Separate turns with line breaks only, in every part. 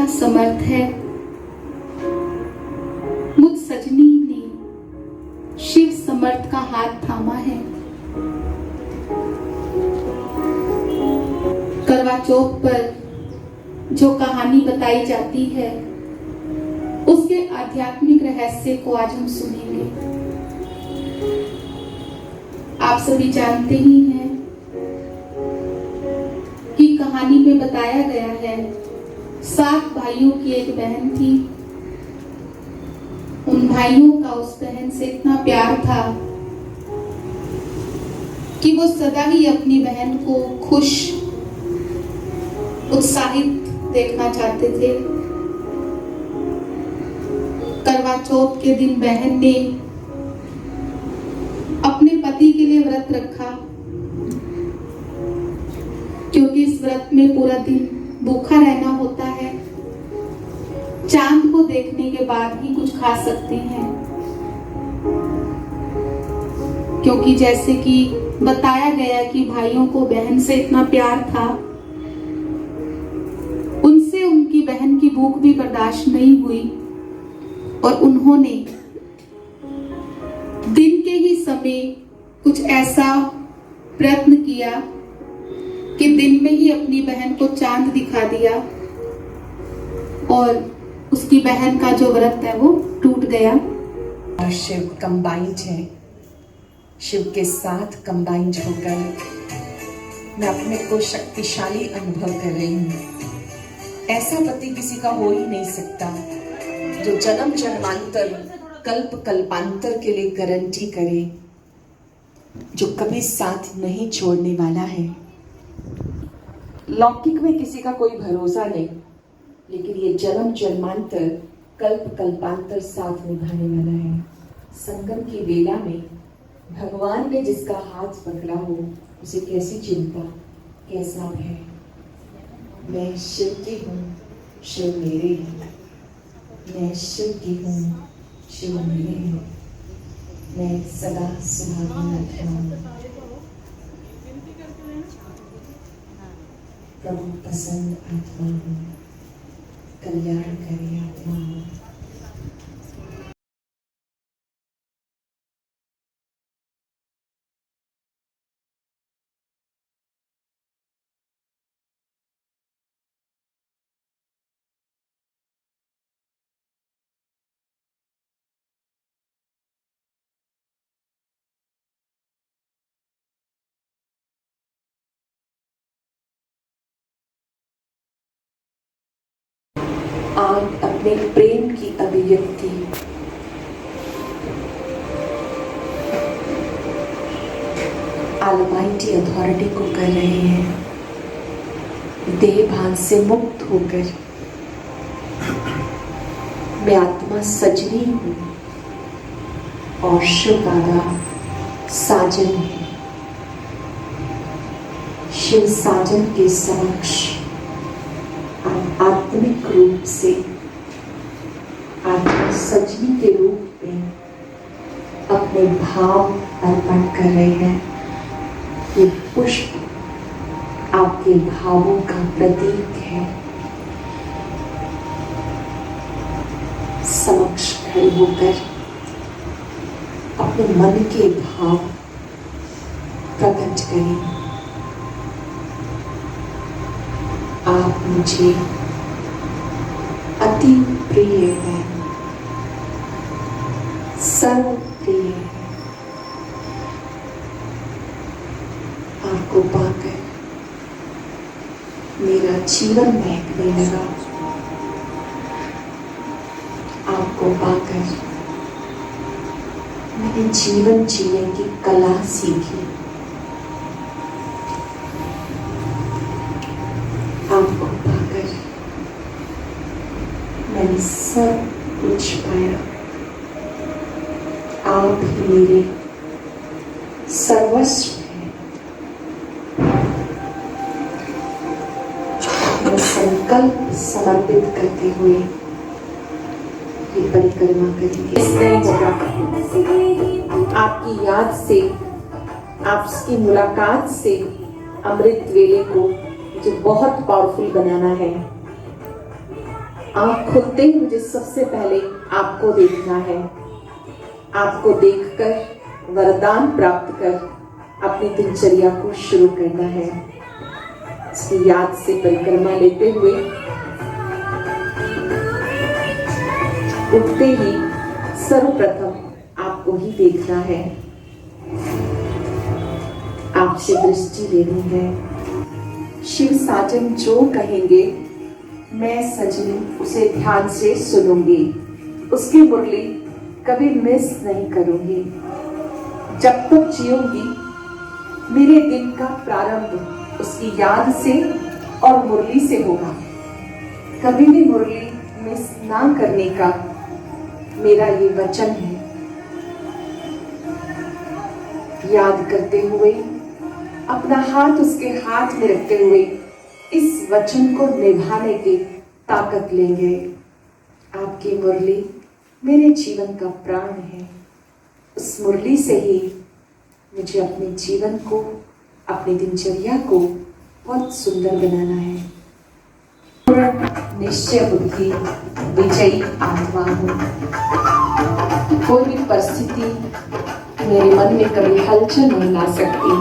कितना समर्थ है। मुझ सजनी ने शिव समर्थ का हाथ थामा है। करवा चौथ पर जो कहानी बताई जाती है उसके आध्यात्मिक रहस्य को आज हम सुनेंगे। आप सभी जानते ही हैं कि कहानी में बताया गया है 7 भाइयों की एक बहन थी। उन भाइयों का उस बहन से इतना प्यार था कि वो सदा ही अपनी बहन को खुश, उत्साहित देखना चाहते थे। करवा चौथ के दिन बहन ने अपने पति के लिए व्रत रखा, क्योंकि इस व्रत में पूरा दिन भूखा रहना होता है। चांद को देखने के बाद ही कुछ खा सकती हैं, क्योंकि जैसे कि बताया गया कि भाइयों को बहन से इतना प्यार था, उनसे उनकी बहन की भूख भी बर्दाश्त नहीं हुई और उन्होंने दिन के ही समय कुछ ऐसा प्रयत्न किया कि दिन में ही अपनी बहन को चांद दिखा दिया और उसकी बहन का जो व्रत है वो टूट गया।
और शिव कंबाइंड है, शिव के साथ कंबाइंड होकर मैं अपने को शक्तिशाली अनुभव कर रही हूँ। ऐसा पति किसी का हो ही नहीं सकता जो जन्म जन्मांतर कल्प कल्पांतर के लिए गारंटी करे, जो कभी साथ नहीं छोड़ने वाला है। लौकिक में किसी का कोई भरोसा नहीं, लेकिन ये जन्म जन्मांतर कल्प कल्पांतर साथ निभाने वाला है। संगम की वेला में भगवान ने जिसका हाथ पकड़ा हो उसे कैसी चिंता, कैसा भय। मैं शिव की हूँ, शिव मेरे हैं। मैं शिव की हूँ, शिव मेरे हैं। मैं सदा सुहागन हूँ। प्रभु पसंद आत्मा हूँ, कल्याणकारी आत्मा हूँ। आप अपने प्रेम की अभिव्यक्ति ऑलमाइटी अथॉरिटी को कर रहे हैं। देह भान से मुक्त होकर मैं आत्मा सजनी हूँ और शिव दादा साजन है। शिव साजन के समक्ष आत्मिक रूप से आत्मा सजनी के रूप में अपने भाव अर्पण कर रहे हैं। ये पुष्प आपके भावों का प्रतीक है। समक्ष खड़े होकर अपने मन के भाव प्रकट करें। आप मुझे अति प्रिय है, सर्व प्रिय है। आपको पाकर मेरा जीवन महकने लगा। आपको पाकर मैंने जीवन जीने की कला सीखी। आपको पाकर मैंने सब कुछ पाया। आप ही मेरे सर्वस्व हैं। मैं संकल्प समर्पित करते हुए ये परिक्रमा करेंगे। इस नहीं होगा आपकी याद से, आपकी मुलाकात से अमृत वेले को जो बहुत पावरफुल बनाना है। आँख खुलते ही मुझे सबसे पहले आपको देखना है। आपको देखकर वरदान प्राप्त कर अपनी दिनचर्या को शुरू करना है। इसकी याद से परिक्रमा लेते हुए उठते ही सर्वप्रथम आपको ही देखना है, आपसे दृष्टि लेनी है। शिव साजन जो कहेंगे मैं सजनी उसे ध्यान से सुनूंगी, उसकी मुरली कभी मिस नहीं करूंगी। जब तक जीऊंगी मेरे दिन का प्रारंभ उसकी याद से और मुरली से होगा। कभी भी मुरली मिस ना करने का मेरा ये वचन है। याद करते हुए अपना हाथ उसके हाथ में रखते हुए इस वचन को निभाने की ताकत लेंगे। आपकी मुरली मेरे जीवन का प्राण है। उस मुरली से ही मुझे अपने जीवन को, अपनी दिनचर्या को बहुत सुंदर बनाना है। निश्चय बुद्धि विजयी आत्मा हूँ। कोई भी परिस्थिति मेरे मन में कभी हलचल नहीं ला सकती।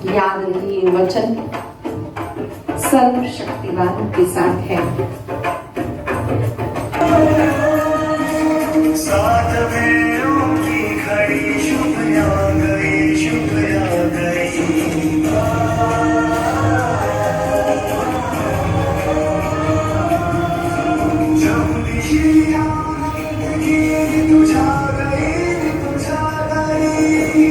याद रखिए ये वचन सर्वशक्तिवान के साथ है।
साथ में उनकी खड़ी शुभ आ गई, शुभ आ गई। जब भी तुझा गई, तुझा गई।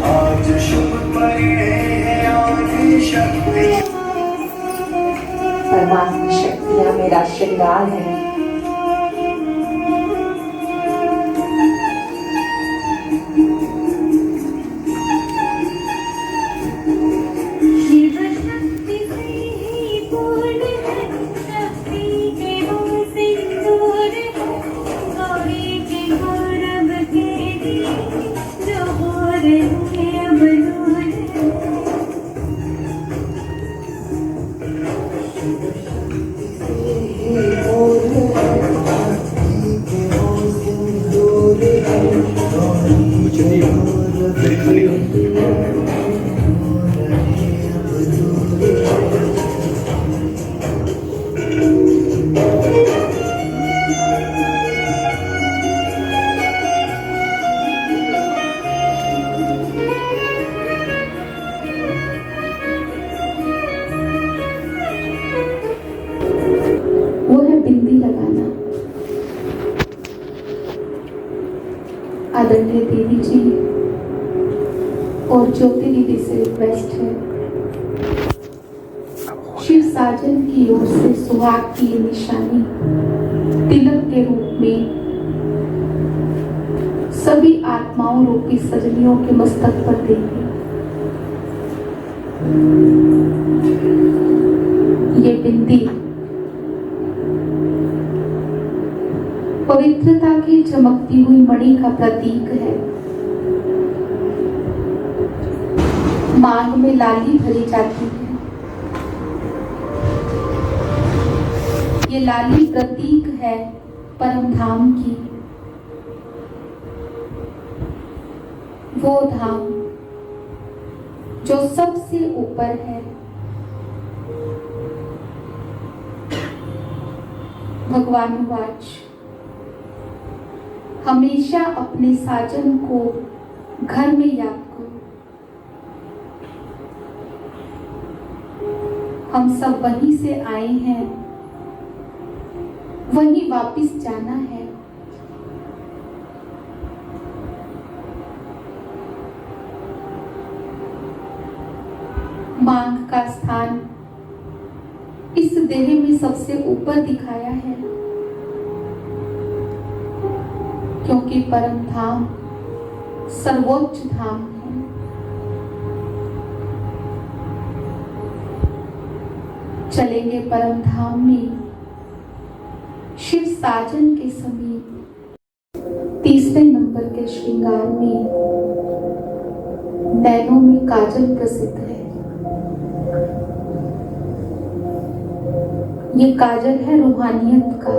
आज शुभ परिणय है, आदि शक्ति।
परमात्मा शक्तियां मेरा श्रृंगार है।
शिव शक्ति से ही पूर्ण है, शक्ति के वो सिंदूर है। गौरी के गौरव के लिए जो हो रहे अब दूर है।
वो है बिंदी लगाना। आदरणीय देवी जी और ज्योति दीदी से रिक्वेस्ट है, शिव साजन की ओर से सुहाग की ये निशानी तिलक के रूप में सभी आत्माओं रूपी सजनियों के मस्तक पर देंगे। ये बिंदी पवित्रता की चमकती हुई मणि का प्रतीक है। मांग में लाली भरी जाती है। ये लाली प्रतीक है परम धाम की, वो धाम जो सबसे ऊपर है। भगवान वाच हमेशा अपने साजन को घर में याद करो। हम सब वहीं से आए हैं, वहीं वापस जाना है। मांग का स्थान इस देह में सबसे ऊपर दिखाया है, क्योंकि परम धाम सर्वोच्च धाम है। चलेंगे परम धाम में शिव साजन के समीप तीसरे नंबर दिसंबर के श्रृंगार में नैनों में काजल प्रसिद्ध है। ये काजल है रूहानियत का।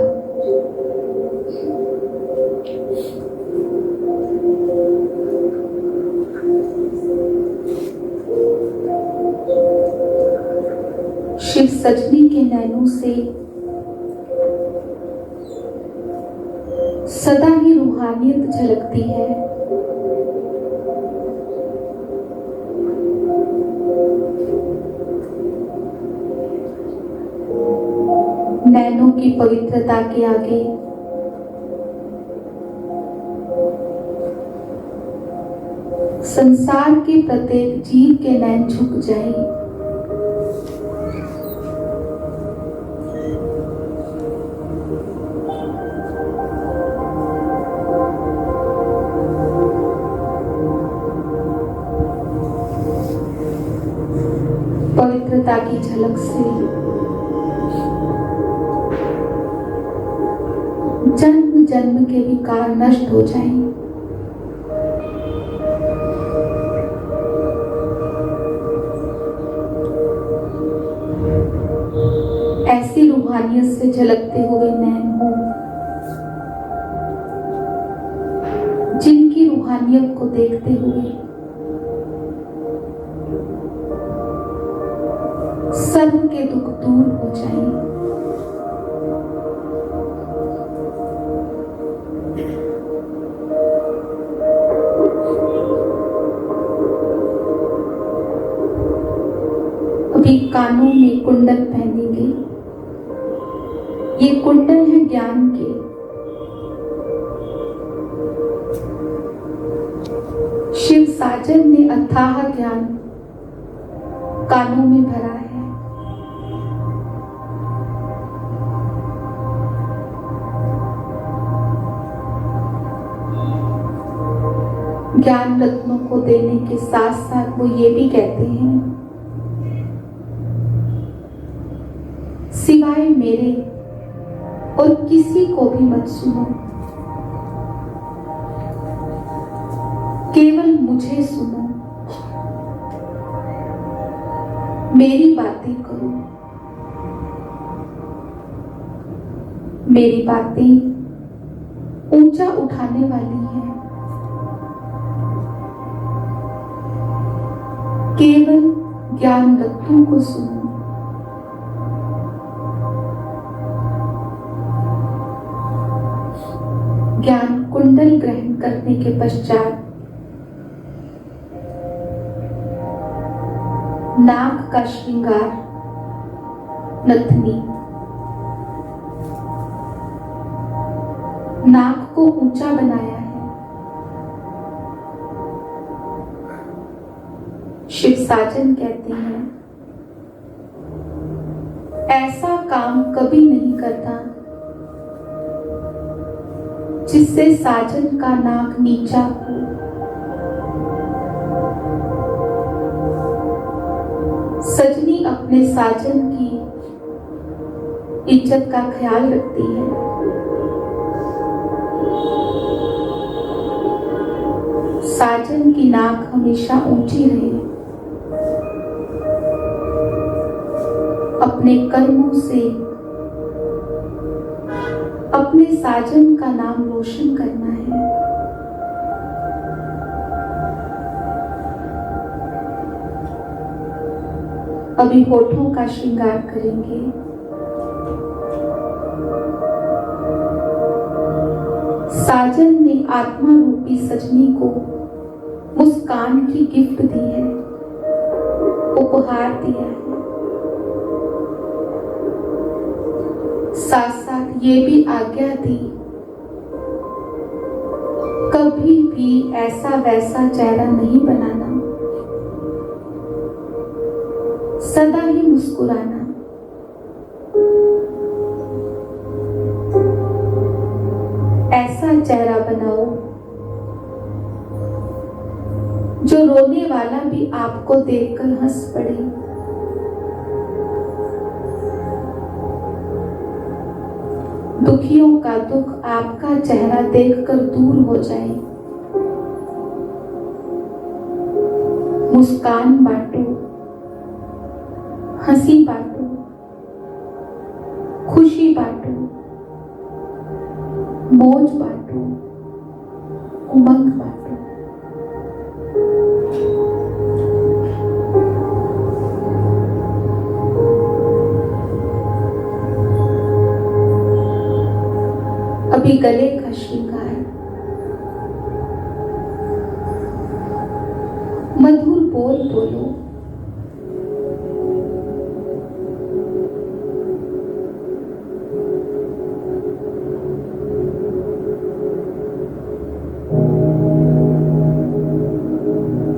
शिव सजनी के नैनों से सदा ही रूहानियत झलकती है। नैनों की पवित्रता के आगे संसार के प्रत्येक जीव के नैन झुक जाएं। पवित्रता की झलक से जन्म जन्म के विकार नष्ट हो जाएं। ऐसी रूहानियत से झलकते हुए नैन हो जिनकी रूहानियत को देखते हुए सर्व के दुख दूर हो जाएं। अभी कानों में कुंडल पहनेंगे। ये कुंडल है ज्ञान के। शिव साजन ने अथाह ज्ञान कानों में भरा है। ज्ञान रत्नों को देने के साथ साथ वो ये भी कहते हैं, सिवाय मेरे और किसी को भी मत सुनो, केवल मुझे सुनो, मेरी बातें करो। मेरी बातें ऊंचा उठाने वाली हैं। केवल ज्ञान रत्नों को सुनो। ज्ञान कुंडल ग्रहण करने के पश्चात नाक का श्रृंगार नथनी, नाक को ऊंचा बनाया है। शिव साजन कहते हैं, ऐसा काम कभी नहीं करता जिससे साजन का नाक नीचा हो। सजनी अपने साजन की इज्जत का ख्याल रखती है। साजन की नाक हमेशा ऊंची रहे। अपने कर्मों से अपने साजन का नाम रोशन करना है। अभी होठों का श्रृंगार करेंगे। साजन ने आत्मा रूपी सजनी को मुस्कान की गिफ्ट दी है, उपहार दिया है। साथ साथ ये भी आज्ञा दी, कभी भी ऐसा वैसा चेहरा नहीं बनाना, सदा ही मुस्कुराना। ऐसा चेहरा बनाओ जो रोने वाला भी आपको देखकर हंस पड़े। दुखियों का दुख आपका चेहरा देखकर दूर हो जाए। मुस्कान बांटो, हंसी बांटो, खुशी बांटो, मौज बांटो, उमंग बांटो। अभी गले का श्रृंगार, मधुर बोल बोलो,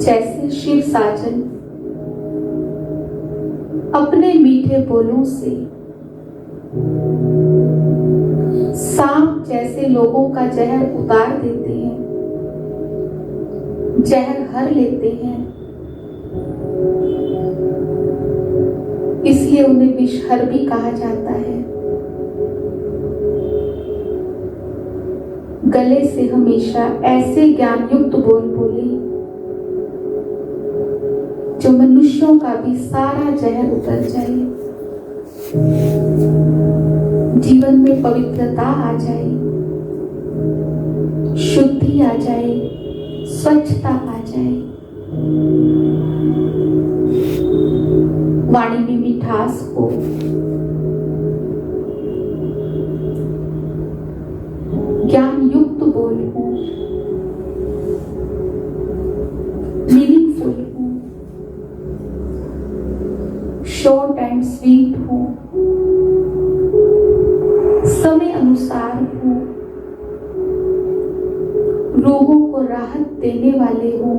जैसे शिव साजन अपने मीठे बोलों से सांप जैसे लोगों का जहर उतार देते हैं, जहर हर लेते हैं, इसलिए उन्हें विषहर भी कहा जाता है। गले से हमेशा ऐसे ज्ञान युक्त बोल बोले जो मनुष्यों का भी सारा जहर उतर जाए, जीवन में पवित्रता आ जाए, शुद्धि आ जाए, स्वच्छता आ जाए, वाणी में मिठास हो, ज्ञान युक्त बोल हो, मीनिंगफुल हो, शॉर्ट एंड स्वीट हो, समय अनुसार हो, रोगों को राहत देने वाले हो,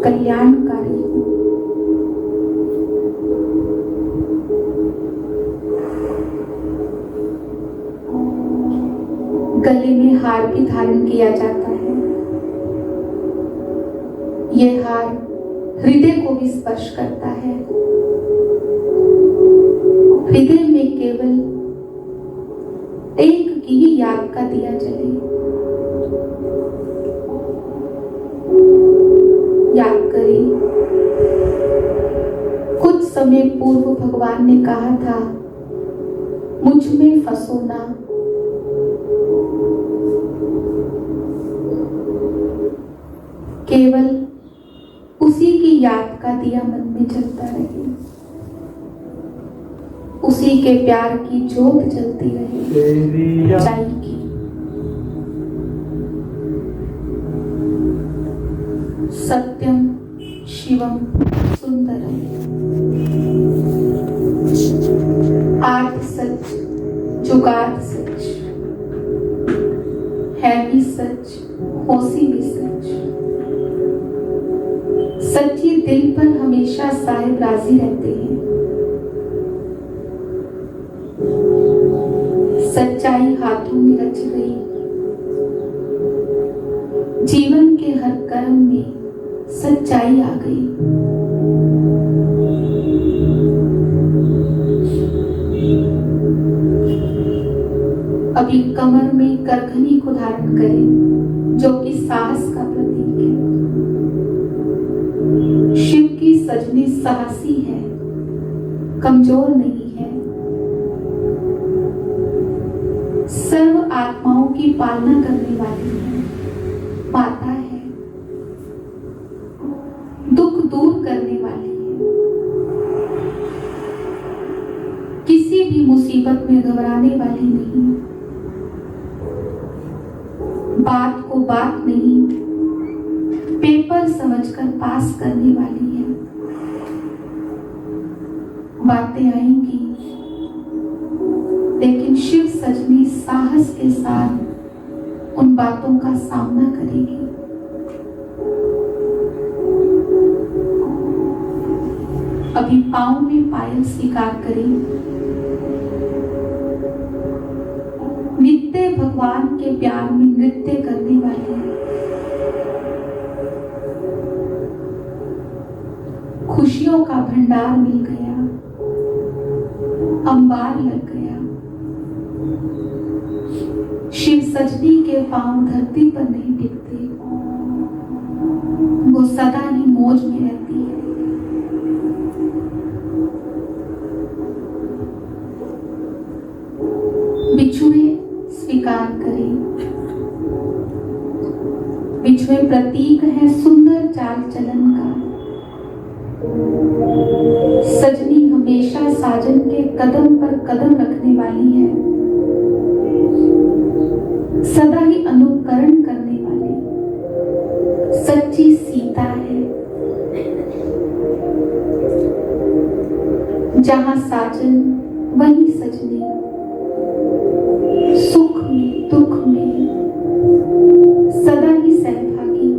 कल्याणकारी हो। गले में हार भी धारण किया जाता है। यह हार हृदय को भी स्पर्श करता है। हृदय में केवल एक की ही याद का दिया जले। याद करें, कुछ समय पूर्व भगवान ने कहा था, मुझ में फंसो ना। केवल उसी की याद का दिया मन में जलता रहे, उसी के प्यार की ज्योत जलती रहे, जाएगी। सत्यम शिवम सुंदरम, आर्थ सच, जुगार्थ सच, है भी सच, होसी भी सच। सच्ची दिल पर हमेशा साहिब राजी रहते हैं। सच्चाई हाथों में रच गई, जीवन के हर कर्म में सच्चाई आ गई। अभी कमर में करघनी को धारण करें, जो कि साहस का प्रतीक है। शिव की सजनी साहसी है, कमजोर नहीं है। सर्व आत्माओं की पालना करने वाली है, माता है, दुख दूर करने वाली है। किसी भी मुसीबत में घबराने वाली नहीं, बात को बात नहीं, पेपर समझकर पास करने वाली है। बातें आएंगी, लेकिन शिव सजनी साहस के साथ उन बातों का सामना करेगी। अभी पांव में पायल स्वीकार करें। नित्य भगवान के प्यार में नृत्य करने वाले हैं। खुशियों का भंडार मिल गया, अंबार लग गया। शिव सजनी के पांव धरती पर नहीं टिकते, वो सदा ही मौज में बीच में प्रतीक है सुंदर चाल चलन का। सजनी हमेशा साजन के कदम पर कदम रखने वाली है, सदा ही अनुकरण करने वाली सच्ची सीता है। जहां साजन वहीं सजनी, सुख में दुख में सदा ही सहभागी।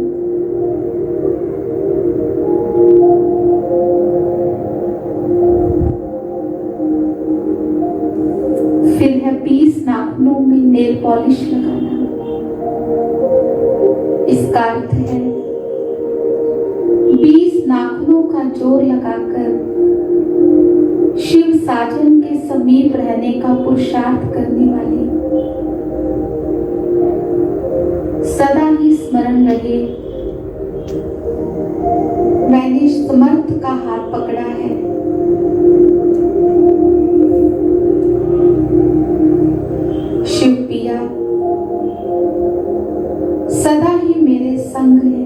फिर है 20 नाखूनों में नेल पॉलिश लगाना। इसका अर्थ है 20 नाखूनों का जोर लगाकर शिव साजन के समीप रहने का पुरुषार्थ करने वाली, सदा ही स्मरण रहे मैंने समर्थ का हाथ पकड़ा है। शिव पिया सदा ही मेरे संग है।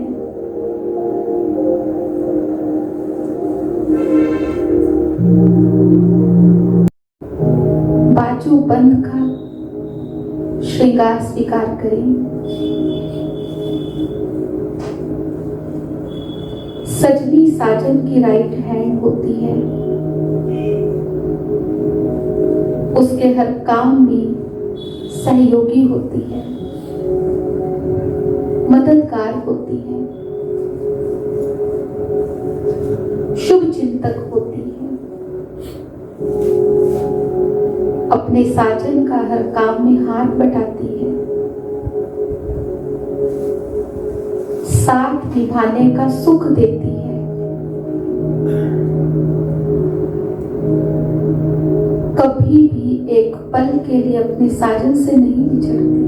बाजू बंद का श्रृंगार स्वीकार करें। सजनी साजन की राइट हैंड होती है, उसके हर काम में सहयोगी होती है, मददगार होती है, शुभ चिंतक होती है। अपने साजन का हर काम में हाथ बटाती है, साथ निभाने का सुख देती है। कभी भी एक पल के लिए अपने साजन से नहीं बिछड़ती।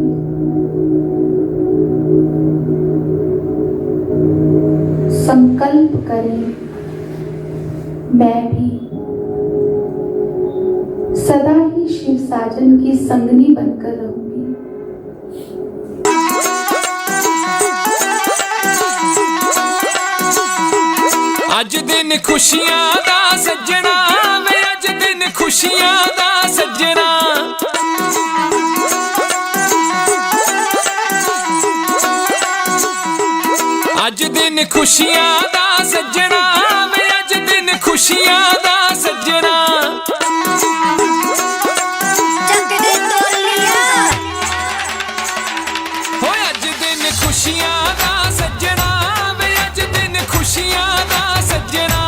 संकल्प करें, मैं भी सदा ही शिव साजन की संगनी बनकर रहूंगी।
अज दिन खुशियां दा सज्जना वे, अज दिन खुशियां दा सज्जना। अज दिन खुशियां दा सज्जना वे, अज दिन खुशियां दा सज्जना। हो अज दिन खुशियां दा सज्जना वे, अज दिन खुशियां दा सज्जना।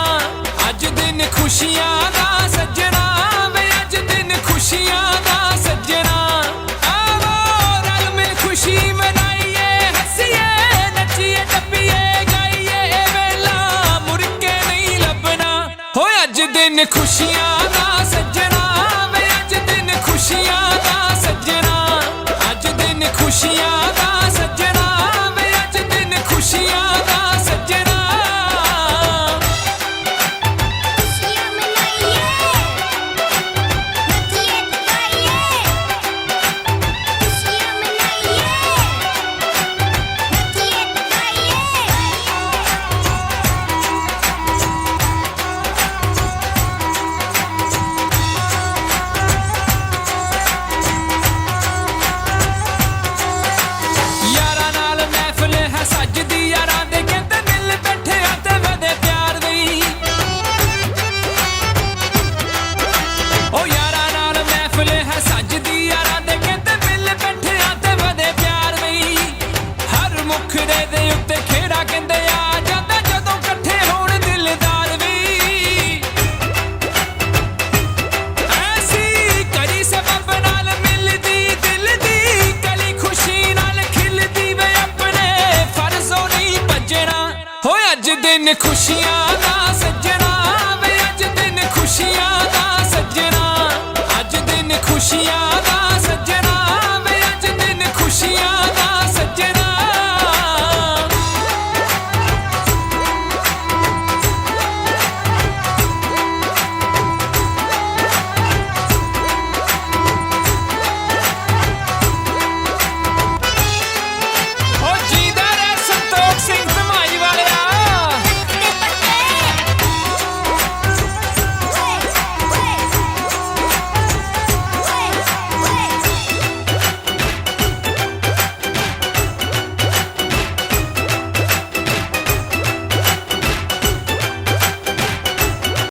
अज दिन खुशियां दा सज्जना वे, अज दिन खुशियां दा सज्जना। आवो रल मिल खुशी मनाइए, हंसिए नचिए टप्पिए गाइए, वेला मुड़ के नहीं लभना। हो अज दिन खुशियां दा सज्जना वे, अज दिन खुशियां दा सज्जना। अज दिन खुशियां दा सज्जना वे, अज दिन खुशियां दा सज्जना।
खुशियां मनाइए, नचिए टपाइए। खुशियां मनाइए, नचिए टपाइए।
यारा नाल महफिल है सजदी, यारा दे कहते दिल बैठे आते वदे प्यार दी। ओ यारा नाल महफिल है सजदी, यारा दे कहते दिल बैठे आते वदे प्यार दी। हर मुखड़े दे उत्ते खेड़ा कहंदे आ जांदा, जदों इकट्ठे होण दिलदार वी। ऐसी करी सबब नाल मिलदी दिल दी कली, खुशी नाल खिलदी वे अपने फर्जों नहीं भजना। हो अज दिन खुशियां दा सज्जना वे, अज दिन खुशियां दा सज्जना। अज दिन खुशियां दा